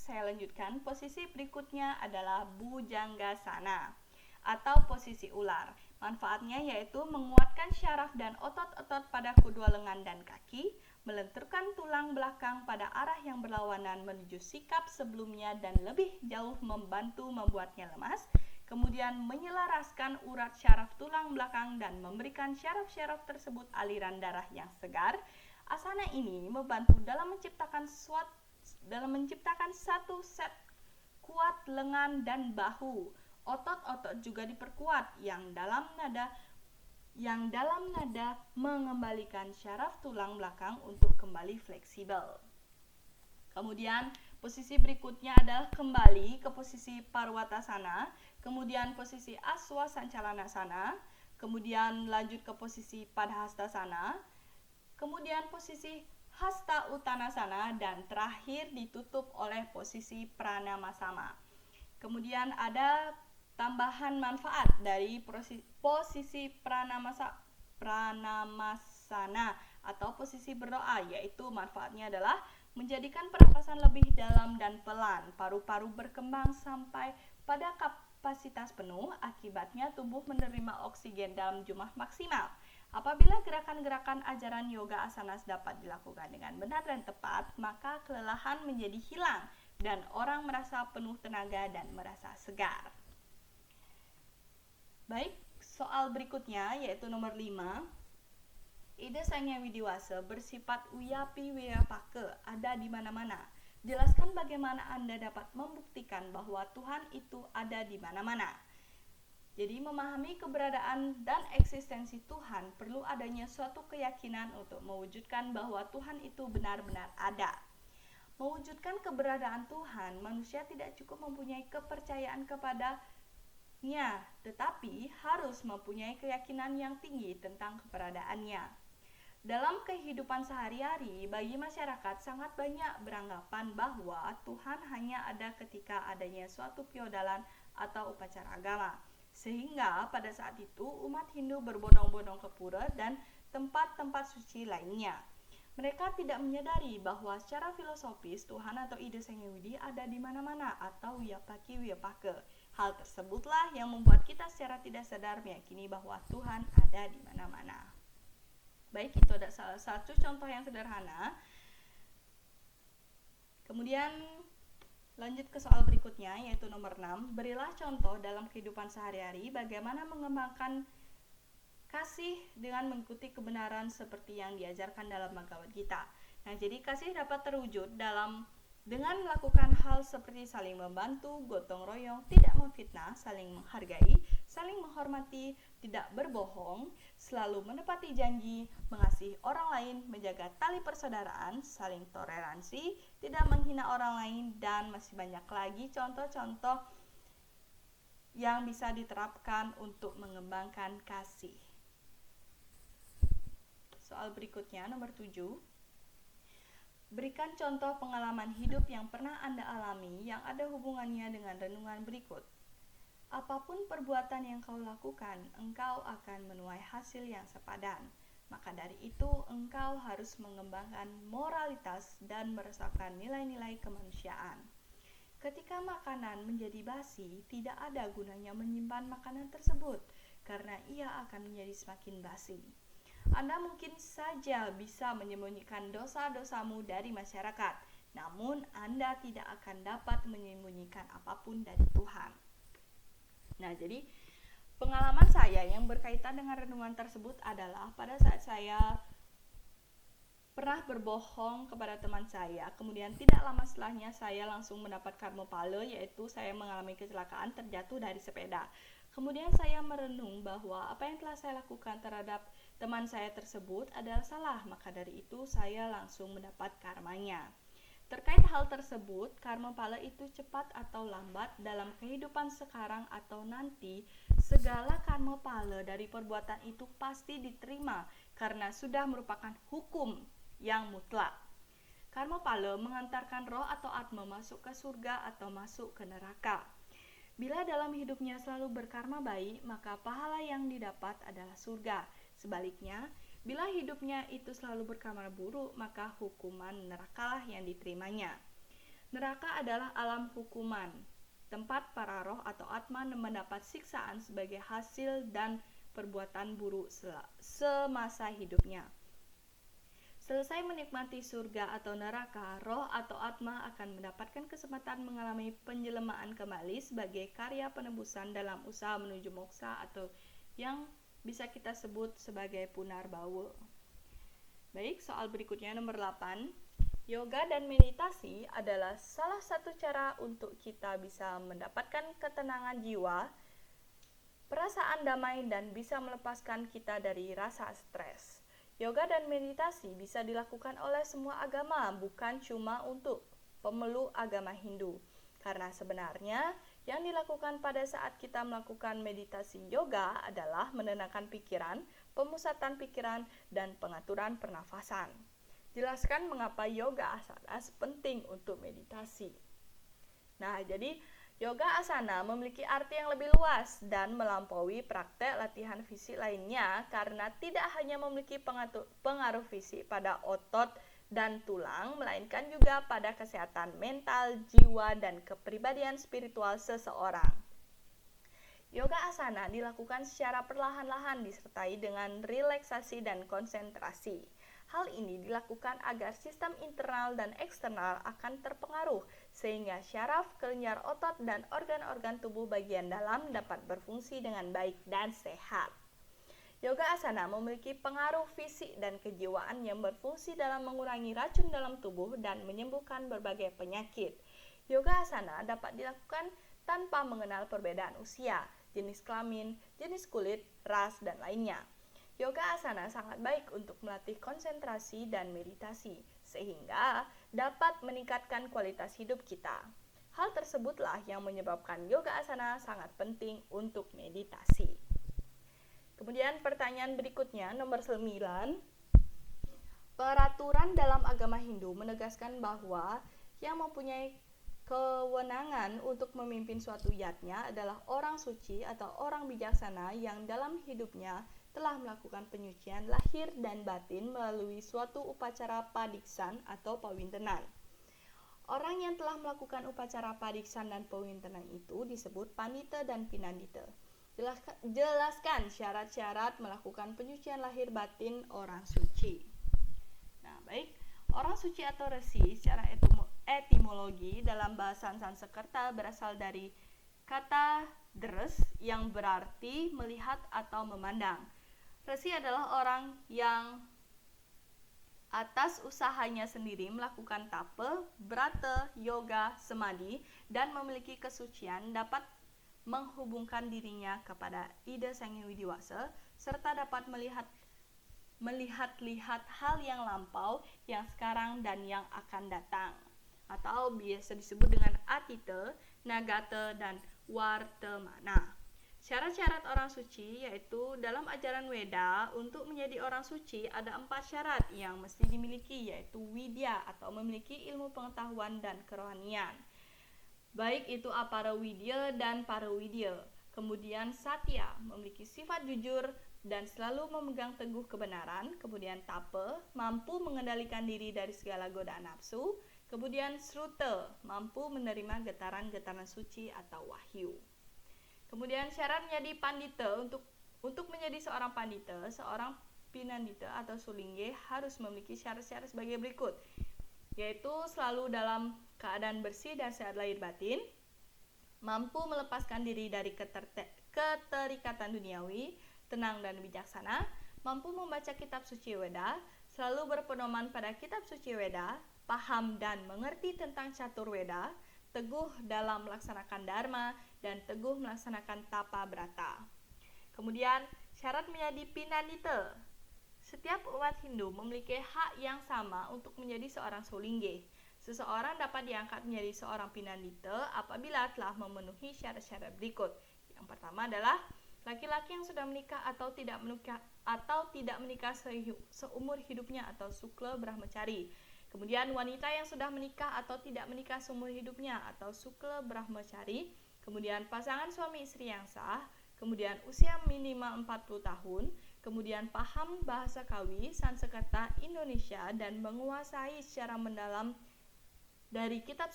saya lanjutkan. Posisi berikutnya adalah bujanggasana atau posisi ular. Manfaatnya yaitu menguatkan syaraf dan otot-otot pada kedua lengan dan kaki, melenturkan tulang belakang pada arah yang berlawanan menuju sikap sebelumnya dan lebih jauh membantu membuatnya lemas, kemudian menyelaraskan urat syaraf tulang belakang dan memberikan syaraf-syaraf tersebut aliran darah yang segar. Asana ini membantu dalam menciptakan satu set kuat lengan dan bahu. Otot-otot juga diperkuat yang dalam nada mengembalikan syaraf tulang belakang untuk kembali fleksibel. Kemudian posisi berikutnya adalah kembali ke posisi Parwatasana, kemudian posisi Aswasancalanasana, kemudian lanjut ke posisi Padhastasana, kemudian posisi Hasta Uttanasana, dan terakhir ditutup oleh posisi Pranamasama. Kemudian ada tambahan manfaat dari posisi Pranamasana atau posisi berdoa, yaitu manfaatnya adalah menjadikan pernapasan lebih dalam dan pelan, paru-paru berkembang sampai pada kapasitas penuh, akibatnya tubuh menerima oksigen dalam jumlah maksimal. Apabila gerakan-gerakan ajaran yoga asanas dapat dilakukan dengan benar dan tepat, maka kelelahan menjadi hilang dan orang merasa penuh tenaga dan merasa segar. Baik, soal berikutnya yaitu nomor 5. Ide Sangya Widiwasa bersifat uyapi wiyapake, ada di mana-mana. Jelaskan bagaimana Anda dapat membuktikan bahwa Tuhan itu ada di mana-mana. Jadi memahami keberadaan dan eksistensi Tuhan perlu adanya suatu keyakinan untuk mewujudkan bahwa Tuhan itu benar-benar ada. Mewujudkan keberadaan Tuhan, manusia tidak cukup mempunyai kepercayaan kepadanya, tetapi harus mempunyai keyakinan yang tinggi tentang keberadaannya. Dalam kehidupan sehari-hari, bagi masyarakat sangat banyak beranggapan bahwa Tuhan hanya ada ketika adanya suatu feodalan atau upacara agama. Sehingga pada saat itu umat Hindu berbondong-bondong ke pura dan tempat-tempat suci lainnya. Mereka tidak menyadari bahwa secara filosofis Tuhan atau ide Sangya Widi ada di mana-mana atau wiyapaki wiyapake. Hal tersebutlah yang membuat kita secara tidak sadar meyakini bahwa Tuhan ada di mana-mana. Baik, itu ada salah satu contoh yang sederhana. Kemudian lanjut ke soal berikutnya yaitu nomor 6. Berilah contoh dalam kehidupan sehari-hari bagaimana mengembangkan kasih dengan mengikuti kebenaran seperti yang diajarkan dalam Bhagavad Gita. Nah, jadi kasih dapat terwujud dengan melakukan hal seperti saling membantu, gotong royong, tidak memfitnah, saling menghargai, saling menghormati, tidak berbohong, selalu menepati janji, mengasihi orang lain, menjaga tali persaudaraan, saling toleransi, tidak menghina orang lain, dan masih banyak lagi contoh-contoh yang bisa diterapkan untuk mengembangkan kasih. Soal berikutnya nomor 7. Berikan contoh pengalaman hidup yang pernah Anda alami yang ada hubungannya dengan renungan berikut. Apapun perbuatan yang kau lakukan, engkau akan menuai hasil yang sepadan. Maka dari itu, engkau harus mengembangkan moralitas dan meresapkan nilai-nilai kemanusiaan. Ketika makanan menjadi basi, tidak ada gunanya menyimpan makanan tersebut, karena ia akan menjadi semakin basi. Anda mungkin saja bisa menyembunyikan dosa-dosamu dari masyarakat, namun Anda tidak akan dapat menyembunyikan apapun dari Tuhan. Nah, jadi pengalaman saya yang berkaitan dengan renungan tersebut adalah pada saat saya pernah berbohong kepada teman saya, kemudian tidak lama setelahnya saya langsung mendapat karma pala, yaitu saya mengalami kecelakaan terjatuh dari sepeda. Kemudian saya merenung bahwa apa yang telah saya lakukan terhadap teman saya tersebut adalah salah, maka dari itu saya langsung mendapat karmanya. Terkait hal tersebut, karma pala itu cepat atau lambat dalam kehidupan sekarang atau nanti, segala karma pala dari perbuatan itu pasti diterima karena sudah merupakan hukum yang mutlak. Karma pala mengantarkan roh atau atma masuk ke surga atau masuk ke neraka. Bila dalam hidupnya selalu berkarma baik, maka pahala yang didapat adalah surga. Sebaliknya, bila hidupnya itu selalu berkarma buruk, maka hukuman nerakalah yang diterimanya. Neraka adalah alam hukuman, tempat para roh atau atma mendapat siksaan sebagai hasil dan perbuatan buruk semasa hidupnya. Selesai menikmati surga atau neraka, roh atau atma akan mendapatkan kesempatan mengalami penjelamaan kembali sebagai karya penebusan dalam usaha menuju moksa atau yang bisa kita sebut sebagai punarbawa. Baik, soal berikutnya nomor 8. Yoga dan meditasi adalah salah satu cara untuk kita bisa mendapatkan ketenangan jiwa, perasaan damai, dan bisa melepaskan kita dari rasa stres. Yoga dan meditasi bisa dilakukan oleh semua agama, bukan cuma untuk pemeluk agama Hindu. Karena sebenarnya yang dilakukan pada saat kita melakukan meditasi yoga adalah menenangkan pikiran, pemusatan pikiran, dan pengaturan pernafasan. Jelaskan mengapa yoga asana penting untuk meditasi. Nah, jadi yoga asana memiliki arti yang lebih luas dan melampaui praktek latihan fisik lainnya karena tidak hanya memiliki pengaruh fisik pada otot dan tulang, melainkan juga pada kesehatan mental, jiwa, dan kepribadian spiritual seseorang. Yoga asana dilakukan secara perlahan-lahan disertai dengan relaksasi dan konsentrasi. Hal ini dilakukan agar sistem internal dan eksternal akan terpengaruh, sehingga syaraf, kelenjar otot, dan organ-organ tubuh bagian dalam dapat berfungsi dengan baik dan sehat. Yoga asana memiliki pengaruh fisik dan kejiwaan yang berfungsi dalam mengurangi racun dalam tubuh dan menyembuhkan berbagai penyakit. Yoga asana dapat dilakukan tanpa mengenal perbedaan usia, jenis kelamin, jenis kulit, ras, dan lainnya. Yoga asana sangat baik untuk melatih konsentrasi dan meditasi, sehingga dapat meningkatkan kualitas hidup kita. Hal tersebutlah yang menyebabkan yoga asana sangat penting untuk meditasi. Kemudian pertanyaan berikutnya, nomor 9. Peraturan dalam agama Hindu menegaskan bahwa yang mempunyai kewenangan untuk memimpin suatu yatnya adalah orang suci atau orang bijaksana yang dalam hidupnya telah melakukan penyucian lahir dan batin melalui suatu upacara padiksan atau pawintenan. Orang yang telah melakukan upacara padiksan dan pawintenan itu disebut pandita dan pinandita. Jelaskan syarat-syarat melakukan penyucian lahir batin orang suci. Nah, baik. Orang suci atau resi secara etimologi dalam bahasa Sanskerta berasal dari kata dres yang berarti melihat atau memandang. Resi adalah orang yang atas usahanya sendiri melakukan tape, brata, yoga, samadhi, dan memiliki kesucian dapat menghubungkan dirinya kepada Ida Sang Hyang Widi Wasa serta dapat melihat hal yang lampau, yang sekarang, dan yang akan datang, atau biasa disebut dengan atita, nagata, dan wartamana. Syarat-syarat orang suci yaitu dalam ajaran Weda untuk menjadi orang suci ada 4 syarat yang mesti dimiliki, yaitu widya atau memiliki ilmu pengetahuan dan kerohanian. Baik itu apara widya dan parawidya. Kemudian satya, memiliki sifat jujur dan selalu memegang teguh kebenaran. Kemudian tapa, mampu mengendalikan diri dari segala godaan nafsu. Kemudian sruta, mampu menerima getaran-getaran suci atau wahyu. Kemudian syarat menjadi pandita, untuk menjadi seorang pandita, seorang pinandita atau sulingge harus memiliki syarat-syarat sebagai berikut, yaitu selalu dalam keadaan bersih dan sehat lahir batin, mampu melepaskan diri dari keterikatan duniawi, tenang dan bijaksana, mampu membaca kitab suci Weda, selalu berpedoman pada kitab suci Weda, paham dan mengerti tentang catur Weda, teguh dalam melaksanakan dharma, dan teguh melaksanakan tapa brata. Kemudian syarat menjadi pinandita. Setiap umat Hindu memiliki hak yang sama untuk menjadi seorang sulingge. Seseorang dapat diangkat menjadi seorang pinandita apabila telah memenuhi syarat-syarat berikut. Yang pertama adalah laki-laki yang sudah menikah atau tidak menikah seumur hidupnya atau sukla brahmacari. Kemudian wanita yang sudah menikah atau tidak menikah seumur hidupnya atau sukla brahmacari. Kemudian pasangan suami istri yang sah. Kemudian usia minimal 40 tahun. Kemudian paham bahasa Kawi, Sanskerta, Indonesia, dan menguasai secara mendalam dari kitab